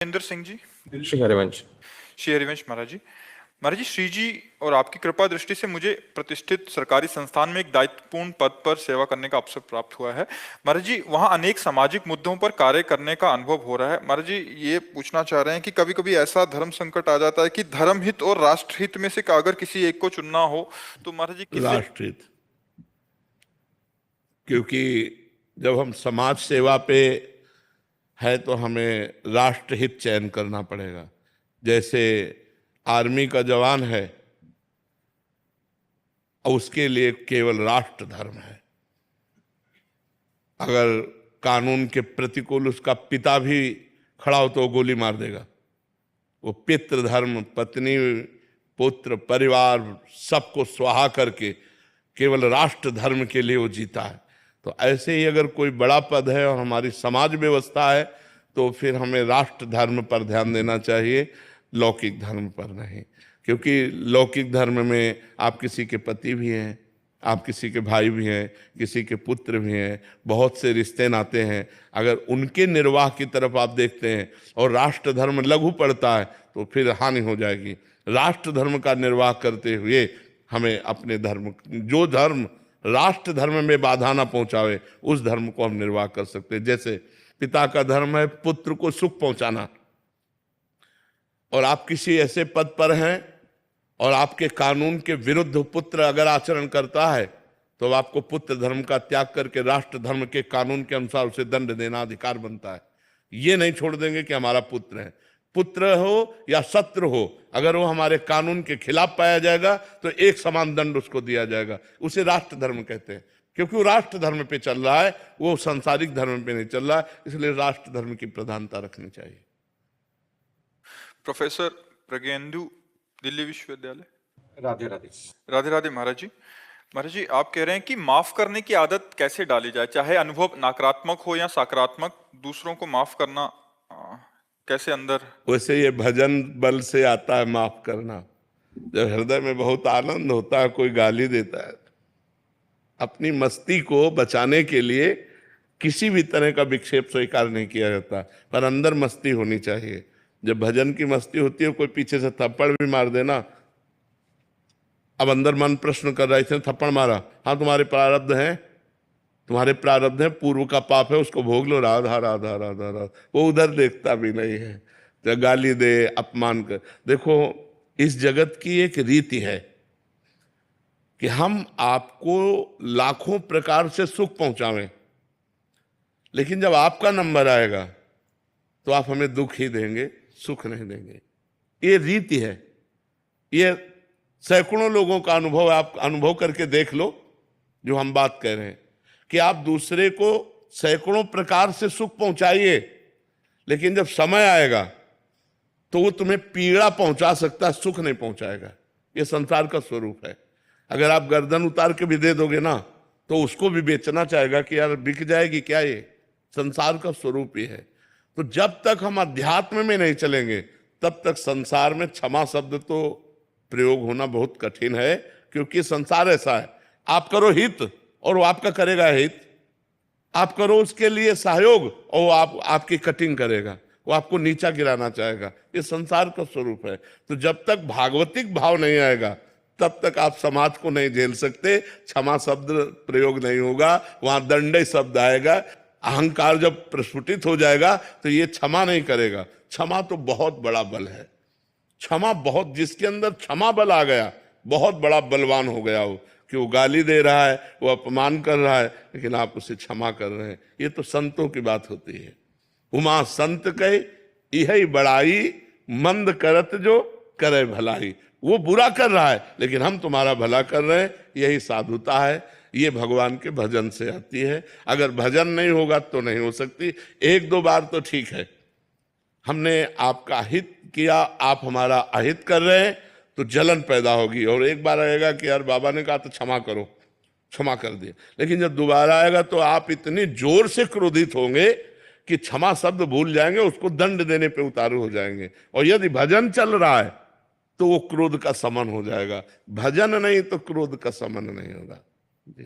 इंदर सिंह जी। श्री हरिवंश। श्री हरिवंश महाराज जी। महाराज जी, श्री जी और आपकी कृपा दृष्टि से मुझे प्रतिष्ठित सरकारी संस्थान में एक दायित्वपूर्ण पद पर सेवा करने का अवसर प्राप्त हुआ है। महाराज जी, वहाँ अनेक सामाजिक मुद्दों पर कार्य करने का अनुभव हो रहा है। महाराज जी, ये पूछना चाह रहे हैं कि कभी कभी ऐसा धर्म संकट आ जाता है कि धर्म हित और राष्ट्र हित में से अगर किसी एक को चुनना हो तो महाराज जी किसे? राष्ट्रहित। क्योंकि जब हम समाज सेवा पे है तो हमें राष्ट्रहित चयन करना पड़ेगा। जैसे आर्मी का जवान है, उसके लिए केवल राष्ट्र धर्म है। अगर कानून के प्रतिकूल उसका पिता भी खड़ा हो तो वो गोली मार देगा। वो पितृ धर्म, पत्नी, पुत्र, परिवार सबको स्वाहा करके केवल राष्ट्र धर्म के लिए वो जीता है। तो ऐसे ही अगर कोई बड़ा पद है और हमारी समाज व्यवस्था है तो फिर हमें राष्ट्र धर्म पर ध्यान देना चाहिए, लौकिक धर्म पर नहीं। क्योंकि लौकिक धर्म में आप किसी के पति भी हैं, आप किसी के भाई भी हैं, किसी के पुत्र भी हैं, बहुत से रिश्ते नाते हैं। अगर उनके निर्वाह की तरफ आप देखते हैं और राष्ट्र धर्म लघु पड़ता है तो फिर हानि हो जाएगी। राष्ट्र धर्म का निर्वाह करते हुए हमें अपने धर्म, जो धर्म राष्ट्र धर्म में बाधा ना पहुंचावे, उस धर्म को हम निर्वाह कर सकते हैं। जैसे पिता का धर्म है पुत्र को सुख पहुंचाना, और आप किसी ऐसे पद पर हैं और आपके कानून के विरुद्ध पुत्र अगर आचरण करता है तो आपको पुत्र धर्म का त्याग करके राष्ट्र धर्म के कानून के अनुसार उसे दंड देना अधिकार बनता है। ये नहीं छोड़ देंगे कि हमारा पुत्र है, पुत्र हो या शत्रु हो, अगर वो हमारे कानून के खिलाफ पाया जाएगा तो एक समान दंड उसको दिया जाएगा। उसे राष्ट्र धर्म कहते हैं, क्योंकि वो राष्ट्र धर्म पे चल रहा है, वो सांसारिक धर्म पे नहीं चल रहा है। इसलिए राष्ट्र धर्म की प्रधानता रखनी चाहिए। प्रोफेसर प्रज्ञेंदु, दिल्ली विश्वविद्यालय। राधे राधे। राधे राधे महाराज जी। महाराज जी, आप कह रहे हैं कि माफ करने की आदत कैसे डाली जाए, चाहे अनुभव नकारात्मक हो या सकारात्मक, दूसरों को माफ करना कैसे अंदर? वैसे ये भजन बल से आता है माफ करना। जब हृदय में बहुत आनंद होता है, कोई गाली देता है, अपनी मस्ती को बचाने के लिए किसी भी तरह का विक्षेप स्वीकार नहीं किया जाता, पर अंदर मस्ती होनी चाहिए। जब भजन की मस्ती होती है, कोई पीछे से थप्पड़ भी मार देना, अब अंदर मन प्रश्न कर रहा है, इसने थप्पड़ मारा, हाँ तुम्हारे प्रारब्ध हैं, तुम्हारे प्रारब्ध है, पूर्व का पाप है, उसको भोग लो, राधा राधा राधा राधा। वो उधर देखता भी नहीं है, तो गाली दे, अपमान कर। देखो, इस जगत की एक रीति है कि हम आपको लाखों प्रकार से सुख पहुंचावें, लेकिन जब आपका नंबर आएगा तो आप हमें दुख ही देंगे, सुख नहीं देंगे। ये रीति है। ये सैकड़ों लोगों का अनुभव, आप अनुभव करके देख लो जो हम बात कह रहे हैं, कि आप दूसरे को सैकड़ों प्रकार से सुख पहुंचाइए, लेकिन जब समय आएगा तो वो तुम्हें पीड़ा पहुंचा सकता है, सुख नहीं पहुंचाएगा। ये संसार का स्वरूप है। अगर आप गर्दन उतार के भी दे दोगे ना तो उसको भी बेचना चाहेगा कि यार बिक जाएगी क्या। ये संसार का स्वरूप ही है। तो जब तक हम अध्यात्म में नहीं चलेंगे तब तक संसार में क्षमा शब्द तो प्रयोग होना बहुत कठिन है, क्योंकि संसार ऐसा है, आप करो हित और वो आपका करेगा हित, आप करो उसके लिए सहयोग और वो आपकी कटिंग करेगा, वो आपको नीचा गिराना चाहेगा। ये संसार का स्वरूप है। तो जब तक भागवतिक भाव नहीं आएगा तब तक आप समाज को नहीं झेल सकते। क्षमा शब्द प्रयोग नहीं होगा, वहां दंडे शब्द आएगा। अहंकार जब प्रस्फुटित हो जाएगा तो ये क्षमा नहीं करेगा। क्षमा तो बहुत बड़ा बल है। क्षमा बहुत, जिसके अंदर क्षमा बल आ गया, बहुत बड़ा बलवान हो गया वो, कि वो गाली दे रहा है, वो अपमान कर रहा है, लेकिन आप उसे क्षमा कर रहे हैं। ये तो संतों की बात होती है। उमा संत कहे यही बड़ाई, मंद करत जो करे भलाई। वो बुरा कर रहा है लेकिन हम तुम्हारा भला कर रहे हैं, यही साधुता है। ये भगवान के भजन से आती है। अगर भजन नहीं होगा तो नहीं हो सकती। एक दो बार तो ठीक है, हमने आपका हित किया, आप हमारा अहित कर रहे हैं तो जलन पैदा होगी, और एक बार आएगा कि यार बाबा ने कहा तो क्षमा करो, क्षमा कर दिया। लेकिन जब दोबारा आएगा तो आप इतनी जोर से क्रोधित होंगे कि क्षमा शब्द भूल जाएंगे, उसको दंड देने पे उतारू हो जाएंगे। और यदि भजन चल रहा है तो वो क्रोध का समन हो जाएगा। भजन नहीं तो क्रोध का समन नहीं होगा। जी।